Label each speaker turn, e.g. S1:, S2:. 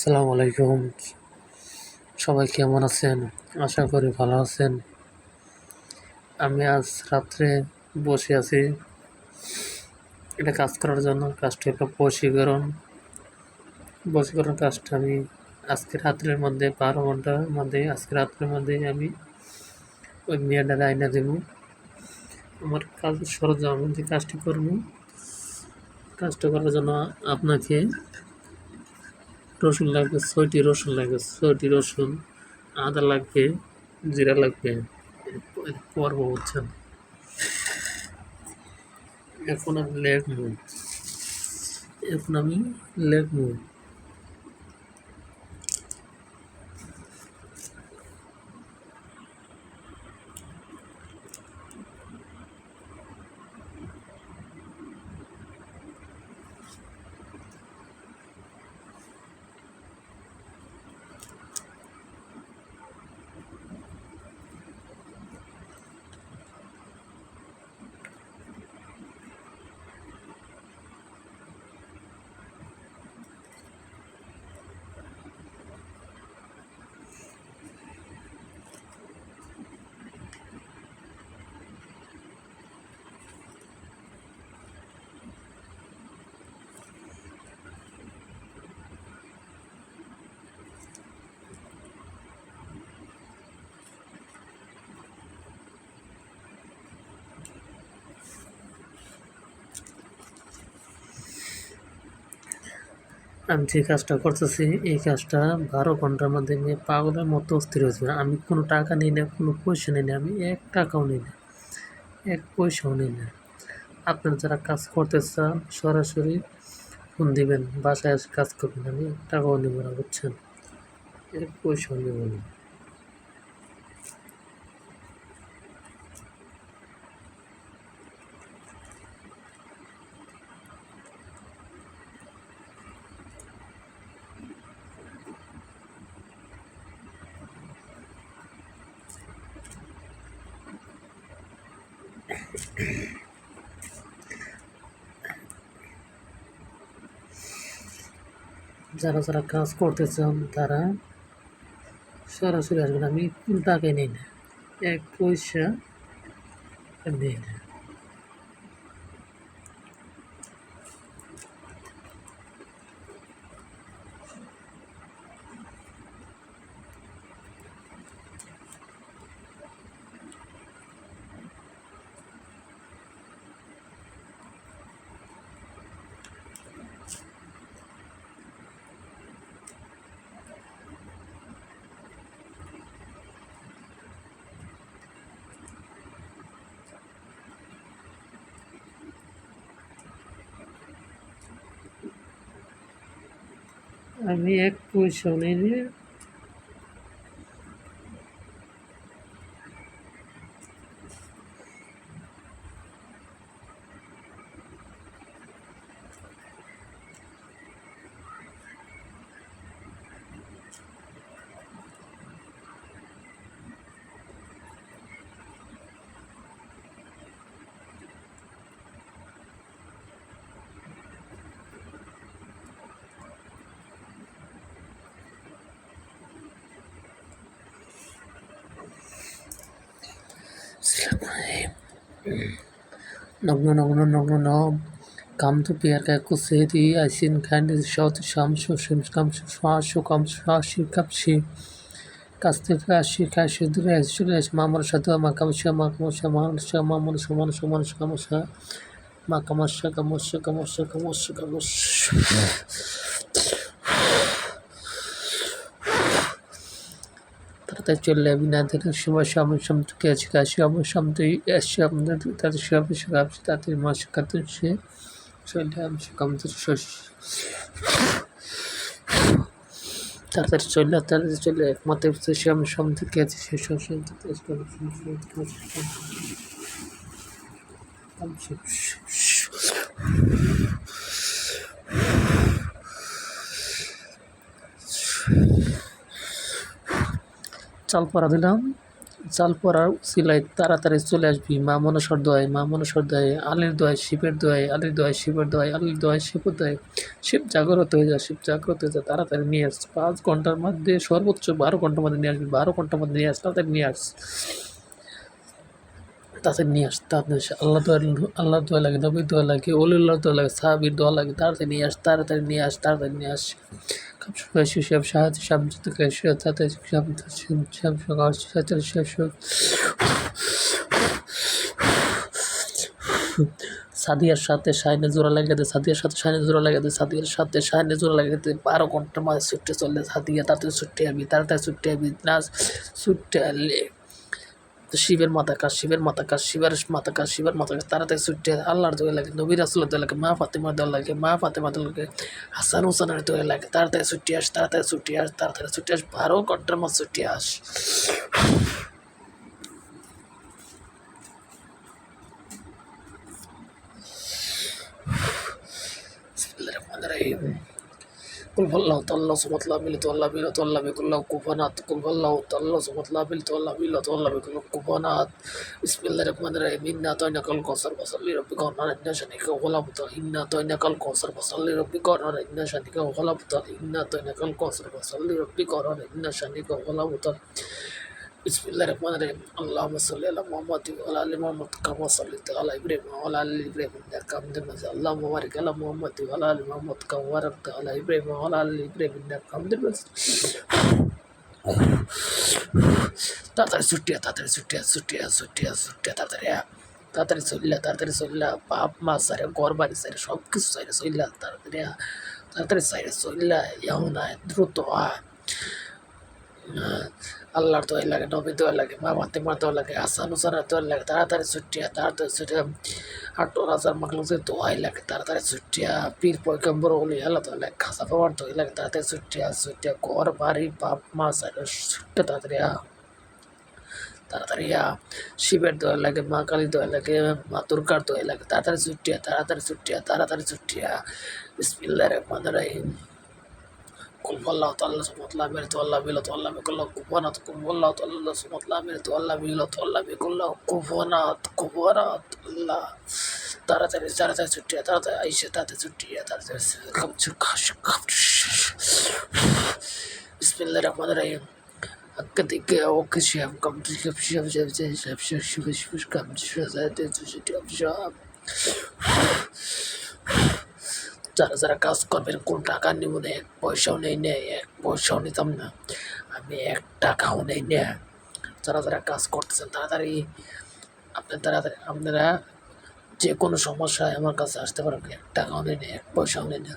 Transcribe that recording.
S1: আসসালামু আলাইকুম। সবাই কেমন আছেন? আশা করি ভালো আছেন। আমি আজ রাত্রে বসে আছি এটা কাজ করার জন্য। কাজটা হলো বশীকরণ কাজটা আমি আজকে রাত্রের মধ্যে 12 ঘন্টার মধ্যে আজকে রাত্রের মধ্যেই আমি ওই মেয়েটারে আইনা দেবো। আমার কাজের সরঞ্জাম আমি যে কাজটি করব, কাজটা করার জন্য আপনাকে রসুন লাগবে, 6টি রসুন লাগবে, 6টি রসুন, আদা লাগবে, জিরা লাগবে। পর্ব বুঝছেন। এখন আমি লেখবো। আমি যে কাজটা করতেছি এই কাজটা 12 ঘন্টার মধ্যে নিয়ে পাগলের মতো অস্থির হয়েছে। আমি কোনো টাকা নিই না, কোনো পয়সা নিই না, আমি 1 টাকাও নিই না, 1 পয়সাও নিই না। আপনারা যারা কাজ করতে চান সরাসরি ফোন দিবেন, বাসায় এসে কাজ করবেন। আমি 1 টাকাও নেব না, বুঝছেন? 1 পয়সাও নেব না। যারা যারা কাজ করতে চান তারা সরাসরি আসবেন। আমি কোনো টাকাই নিই না, 1 পয়সা নিই না। আমি 1 পয়সাও নিই না। Nong come to Pierre City, I seen candy shot Shamshu Shims comes Swashu comes Swashi Kapshi Castifashi Kashi Dress Shulesh Mamma Shatu Makamasha Makamasha Mansha Mamma Shaman Shaman Shamasha Makamasha Kamasha Kamasha Kamasha Kamasha তাড়াতাড়ি চলে যাবি, না দেখলে সময় সামনে থেকে আছে কাশি আমার সামনে এসে আপনাদের তাদের সবাই শেখাচ্ছি তাদের মা শেখাতে সে চলে আমি শেখাতে তাড়াতাড়ি চলে একমাত্র সে আমি সামনে থেকে আছে সে চাল পরা দিলাম। চাল পরার উসিলায় তাড়াতাড়ি চলে আসবি। মা মনসার দোয়ায়, আলির দোয়ায়, শিবের দোয়ায়, আলির দোয়ায়, শিবের দোয়ায়, আলির দোয়ায়, শিবের দোয়ায় শিব জাগ্রত হয়ে যায়, শিব জাগ্রত হয়ে যায়, তাড়াতাড়ি নিয়ে আস। 5 ঘন্টার মধ্যে, সর্বোচ্চ 12 ঘন্টার মধ্যে নিয়ে আসবি, 12 ঘন্টার মধ্যে নিয়ে আস, তাড়াতাড়ি নিয়ে আস, তাড়াতাড়ি নিয়ে আস, তাড়াতাড়ি আল্লাহর দোয়া লাগে, নবীর দোয়া লাগে, ওলিউল্লাহর দোয়া লাগে, সাহাবীর দোয়া লাগে, তাড়াতাড়ি নিয়ে আস, তাড়াতাড়ি নিয়ে আস, তাড়াতাড়ি নিয়ে আস। সব সাহায্য সামযুক্ত সাদিয়ার সাথে শাইনে জোড়া লাগিয়ে দে, সাদিয়ার সাথে শাইনে জোড়া লাগিয়ে দে, সাদিয়ার সাথে শাইনে জোড়া লাগিয়ে দে। 12 ঘন্টার মাঝে ছুটে চললে সাদিয়া, তাড়াতাড়ি ছুটে আবি, তাড়াতাড়ি ছুটে আবি, না ছুটে আনলে শিবের মাথা কাজ, শিবের মাথা কাজ, শিবের মাথা কাজ, শিবের মাথা কাজ, তাড়াতাড়ি ছুটে আল্লাহর দোয়া লাগে, নবী রাসূলের দোয়া লাগে, মা ফাতেমার দোয়া লাগে, মা ফাতেমার দোয়া লাগে, হাসান হুসানের দোয়া লাগে, তাড়াতাড়ি ছুটে আস, তাড়াতাড়ি ছুটে আস, তাড়াতাড়ি ছুটে আস, 12 ঘন্টার মাঝে ছুটে আস। বিসমিল্লাহির রহমানির রহিম। قل والله تعالى صمت لا بل تعالى بل تعالى بكل كفنات. قل والله تعالى صمت لا بل تعالى بل تعالى بكل كفنات. بسم الله الرحمن الرحيم. إنا أعطيناك الكوثر فصل لربك وانحر إن شانئك هو الأبتر. إنا أعطيناك الكوثر فصل لربك وانحر إن شانئك هو الأبتر. إنا أعطيناك الكوثر فصل لربك وانحر إن شانئك هو الأبتر. بسم الله الرحمن الرحيم. اللهم صل على محمد وعلى ال محمد كما صليت على ابراهيم وعلى ال ابراهيم انك حميد مجيد. اللهم بارك على محمد وعلى ال محمد كما باركت على ابراهيم وعلى ال ابراهيم انك حميد مجيد. তাড়াতাড়ি ছুটিয়া, তাড়াতাড়ি ছুটিয়া, ছুটিয়া ছুটিয়া ছুটিয়া, তাড়াতাড়ি তাড়াতাড়ি চললা, তাড়াতাড়ি চললা, বাপ মা সারে, ঘর বাড়ি সারে, সব কিছু সাইরে চললা, তাড়াতাড়ি তাড়াতাড়ি সাইরে চললা, এমন দ্রুত আল্লাহর দোয়া লাগে, নবীর দোয়া লাগে, মা ফাতেমার দোয়া লাগে, হাসান হুসানের দোয়া লাগে, তাড়াতাড়ি ছুটিয়া, তাড়াতাড়ি ছুটিয়া, 18,000 মাখলুকের দোয়াই লাগে, তাড়াতাড়ি ছুটিয়া, পীর পয়গম্বর ওলি আল্লাহ দোয়া লাগে, খাসা বাবার দোয়া লাগে, তাড়াতাড়ি ছুটিয়া ছুটিয়া, ঘর বাড়ি বাপ মা সাইরে ছুটতে তাড়াতাড়ি তাড়াতাড়ি শিবের দোয়া লাগে, মা কালীর দোয়া লাগে, মা দুর্গার দোয়া লাগে, তাড়াতাড়ি ছুটিয়া, তাড়াতাড়ি ছুটিয়া, তাড়াতাড়ি ছুটিয়া। বিসমিল্লাহির রহমানির রহিম। قل والله تعالى صمت لا بل تعالى بل تعالى بكل كفنات. قل والله تعالى صمت لا بل تعالى بل تعالى بكل كفنات كفنات الله. তাড়াতাড়ি তাড়াতাড়ি ছুটিয়া, তাড়াতাড়ি আইসে, তাড়াতাড়ি ছুটিয়া, তাড়াতাড়ি বিসমিল্লাহির রহমানির রহিম। أكدك أوكي شام كم تشوف شام شام شام شام شام شوف شوف كم تشوف زاد تشوف شام যারা যারা কাজ করবেন, কোন টাকা নেব না, 1 পয়সাও নেই না, 1 পয়সাও নিতাম না, আমি 1 টাকাও নেই না। যারা যারা কাজ করতেছেন তাড়াতাড়ি, আপনারা যে কোনো সমস্যায় আমার কাছে আসতে পারেন, 1 টাকাও নেই না, 1 পয়সাও নেই না।